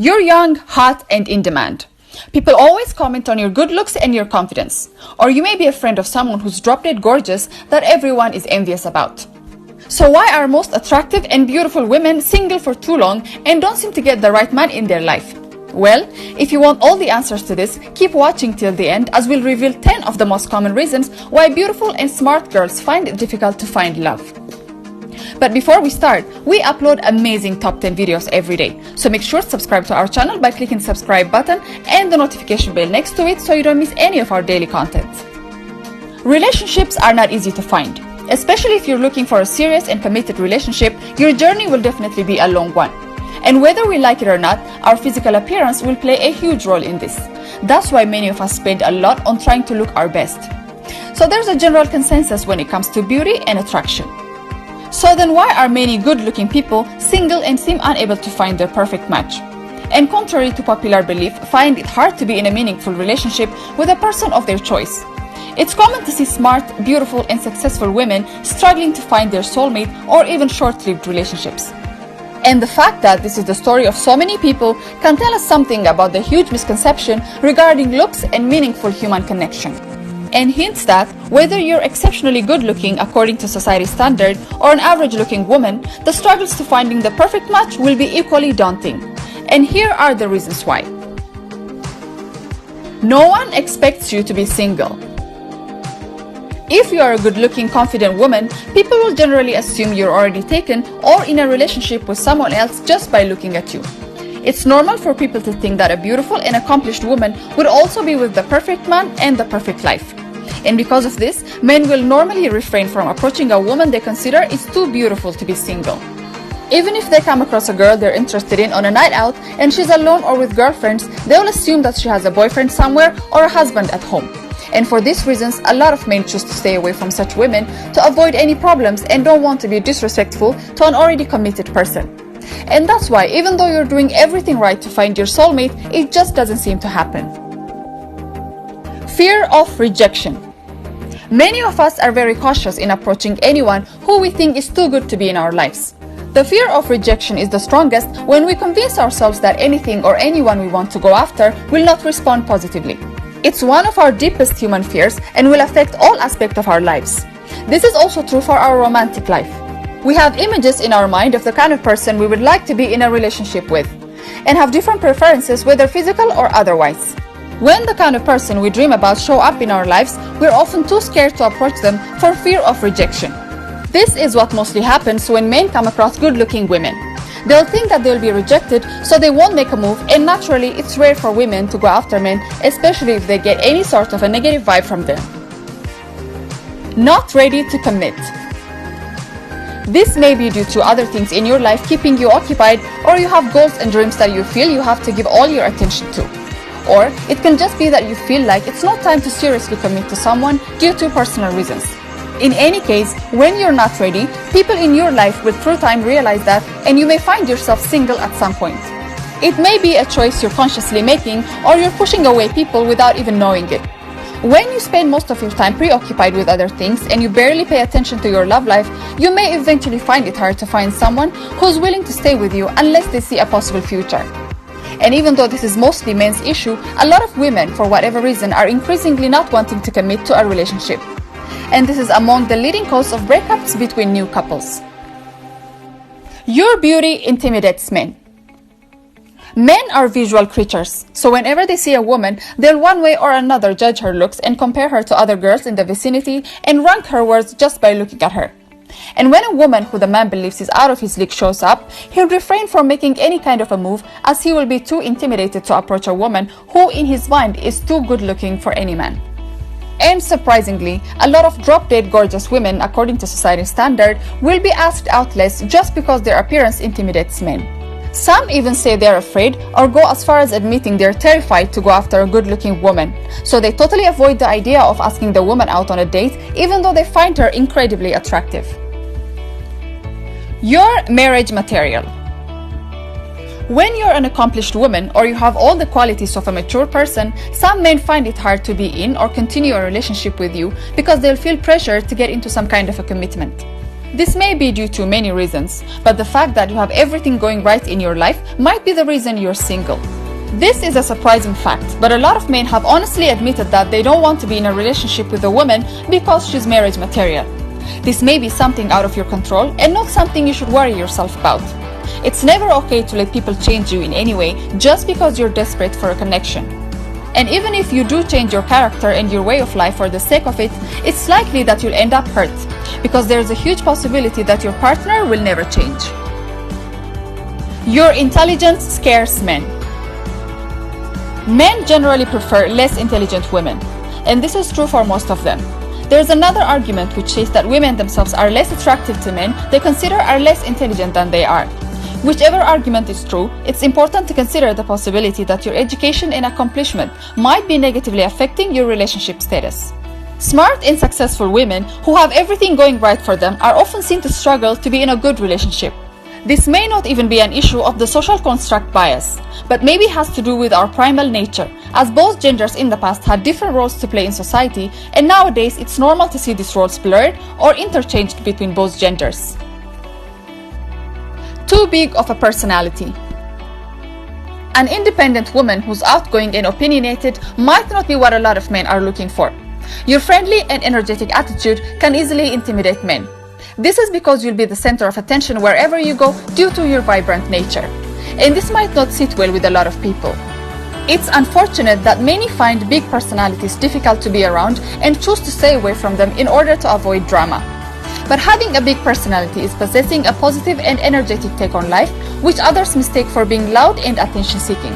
You're young, hot, and in demand. People always comment on your good looks and your confidence. Or you may be a friend of someone who's drop-dead gorgeous that everyone is envious about. So why are most attractive and beautiful women single for too long and don't seem to get the right man in their life? Well, if you want all the answers to this, keep watching till the end as we'll reveal 10 of the most common reasons why beautiful and smart girls find it difficult to find love. But before we start, we upload amazing top 10 videos every day. So make sure to subscribe to our channel by clicking the subscribe button and the notification bell next to it so you don't miss any of our daily content. Relationships are not easy to find. Especially if you're looking for a serious and committed relationship, your journey will definitely be a long one. And whether we like it or not, our physical appearance will play a huge role in this. That's why many of us spend a lot on trying to look our best. So there's a general consensus when it comes to beauty and attraction. So then why are many good-looking people single and seem unable to find their perfect match? And contrary to popular belief, find it hard to be in a meaningful relationship with a person of their choice. It's common to see smart, beautiful, and successful women struggling to find their soulmate or even short-lived relationships. And the fact that this is the story of so many people can tell us something about the huge misconception regarding looks and meaningful human connection. And hints that whether you're exceptionally good-looking according to society standard or an average-looking woman, the struggles to finding the perfect match will be equally daunting. And here are the reasons why. No one expects you to be single. If you are a good-looking, confident woman, people will generally assume you're already taken or in a relationship with someone else just by looking at you. It's normal for people to think that a beautiful and accomplished woman would also be with the perfect man and the perfect life. And because of this, men will normally refrain from approaching a woman they consider is too beautiful to be single. Even if they come across a girl they're interested in on a night out and she's alone or with girlfriends, they'll assume that she has a boyfriend somewhere or a husband at home. And for these reasons, a lot of men choose to stay away from such women to avoid any problems and don't want to be disrespectful to an already committed person. And that's why, even though you're doing everything right to find your soulmate, it just doesn't seem to happen. Fear of rejection. Many of us are very cautious in approaching anyone who we think is too good to be in our lives. The fear of rejection is the strongest when we convince ourselves that anything or anyone we want to go after will not respond positively. It's one of our deepest human fears and will affect all aspects of our lives. This is also true for our romantic life. We have images in our mind of the kind of person we would like to be in a relationship with, and have different preferences, whether physical or otherwise. When the kind of person we dream about show up in our lives, we're often too scared to approach them for fear of rejection. This is what mostly happens when men come across good-looking women. They'll think that they'll be rejected, so they won't make a move, and naturally, it's rare for women to go after men, especially if they get any sort of a negative vibe from them. Not ready to commit. This may be due to other things in your life keeping you occupied, or you have goals and dreams that you feel you have to give all your attention to. Or it can just be that you feel like it's not time to seriously commit to someone due to personal reasons. In any case, when you're not ready, people in your life will through time realize that, and you may find yourself single at some point. It may be a choice you're consciously making, or you're pushing away people without even knowing it. When you spend most of your time preoccupied with other things and you barely pay attention to your love life, you may eventually find it hard to find someone who's willing to stay with you unless they see a possible future. And even though this is mostly men's issue, a lot of women, for whatever reason, are increasingly not wanting to commit to a relationship. And this is among the leading cause of breakups between new couples. Your beauty intimidates men. Men are visual creatures, so whenever they see a woman, they'll one way or another judge her looks and compare her to other girls in the vicinity and rank her worth just by looking at her. And when a woman who the man believes is out of his league shows up, he'll refrain from making any kind of a move, as he will be too intimidated to approach a woman who in his mind is too good looking for any man. And surprisingly, a lot of drop-dead gorgeous women, according to society standard, will be asked out less just because their appearance intimidates men. Some even say they're afraid or go as far as admitting they're terrified to go after a good-looking woman. So they totally avoid the idea of asking the woman out on a date, even though they find her incredibly attractive. Your marriage material. When you're an accomplished woman or you have all the qualities of a mature person, some men find it hard to be in or continue a relationship with you because they'll feel pressure to get into some kind of a commitment. This may be due to many reasons, but the fact that you have everything going right in your life might be the reason you're single. This is a surprising fact, but a lot of men have honestly admitted that they don't want to be in a relationship with a woman because she's marriage material. This may be something out of your control and not something you should worry yourself about. It's never okay to let people change you in any way just because you're desperate for a connection. And even if you do change your character and your way of life for the sake of it, it's likely that you'll end up hurt, because there's a huge possibility that your partner will never change. Your intelligence scares men. Men generally prefer less intelligent women, and this is true for most of them. There's another argument which says that women themselves are less attractive to men they consider are less intelligent than they are. Whichever argument is true, it's important to consider the possibility that your education and accomplishment might be negatively affecting your relationship status. Smart and successful women who have everything going right for them are often seen to struggle to be in a good relationship. This may not even be an issue of the social construct bias, but maybe has to do with our primal nature, as both genders in the past had different roles to play in society, and nowadays it's normal to see these roles blurred or interchanged between both genders. Too big of a personality. An independent woman who's outgoing and opinionated might not be what a lot of men are looking for. Your friendly and energetic attitude can easily intimidate men. This is because you'll be the center of attention wherever you go due to your vibrant nature. And this might not sit well with a lot of people. It's unfortunate that many find big personalities difficult to be around and choose to stay away from them in order to avoid drama. But having a big personality is possessing a positive and energetic take on life, which others mistake for being loud and attention-seeking.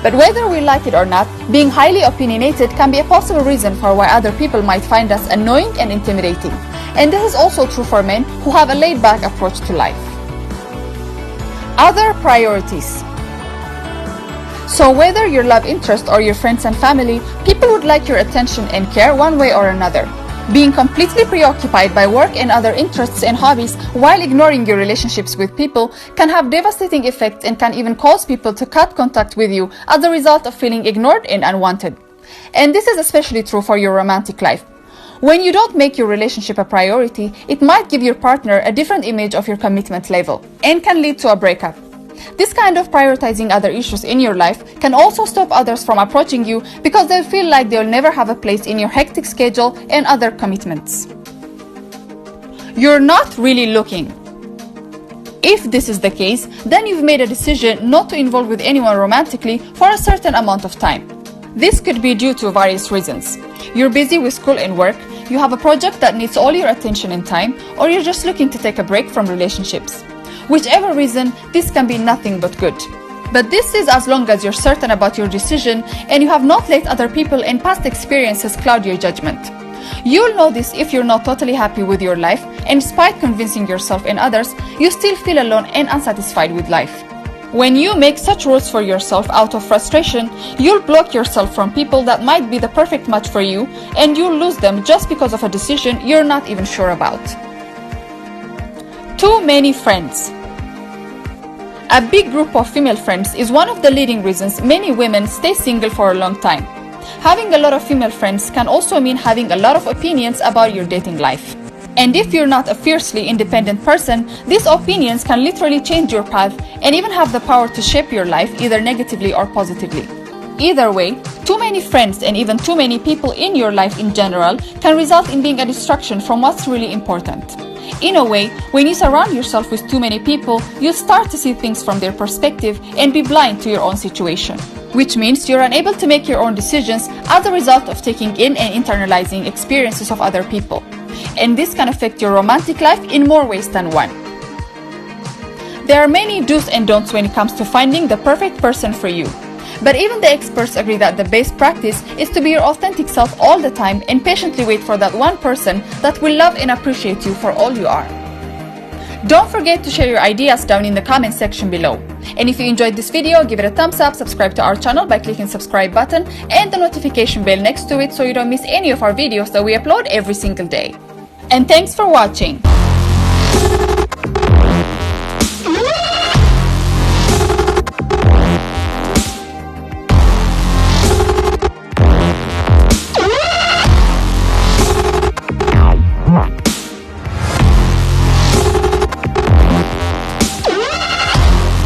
But whether we like it or not, being highly opinionated can be a possible reason for why other people might find us annoying and intimidating. And this is also true for men who have a laid-back approach to life. Other priorities. So whether your love interest or your friends and family, people would like your attention and care one way or another. Being completely preoccupied by work and other interests and hobbies while ignoring your relationships with people can have devastating effects and can even cause people to cut contact with you as a result of feeling ignored and unwanted. And this is especially true for your romantic life. When you don't make your relationship a priority, it might give your partner a different image of your commitment level and can lead to a breakup. This kind of prioritizing other issues in your life can also stop others from approaching you because they feel like they'll never have a place in your hectic schedule and other commitments. You're not really looking. If this is the case, then you've made a decision not to involve with anyone romantically for a certain amount of time. This could be due to various reasons. You're busy with school and work, you have a project that needs all your attention and time, or you're just looking to take a break from relationships. Whichever reason, this can be nothing but good. But this is as long as you're certain about your decision and you have not let other people and past experiences cloud your judgment. You'll know this if you're not totally happy with your life, and despite convincing yourself and others, you still feel alone and unsatisfied with life. When you make such rules for yourself out of frustration, you'll block yourself from people that might be the perfect match for you, and you'll lose them just because of a decision you're not even sure about. Too many friends. A big group of female friends is one of the leading reasons many women stay single for a long time. Having a lot of female friends can also mean having a lot of opinions about your dating life. And if you're not a fiercely independent person, these opinions can literally change your path and even have the power to shape your life either negatively or positively. Either way, too many friends and even too many people in your life in general can result in being a distraction from what's really important. In a way, when you surround yourself with too many people, you start to see things from their perspective and be blind to your own situation, which means you're unable to make your own decisions as a result of taking in and internalizing experiences of other people. And this can affect your romantic life in more ways than one. There are many do's and don'ts when it comes to finding the perfect person for you. But even the experts agree that the best practice is to be your authentic self all the time and patiently wait for that one person that will love and appreciate you for all you are. Don't forget to share your ideas down in the comment section below. And if you enjoyed this video, give it a thumbs up, subscribe to our channel by clicking subscribe button and the notification bell next to it so you don't miss any of our videos that we upload every single day. And thanks for watching!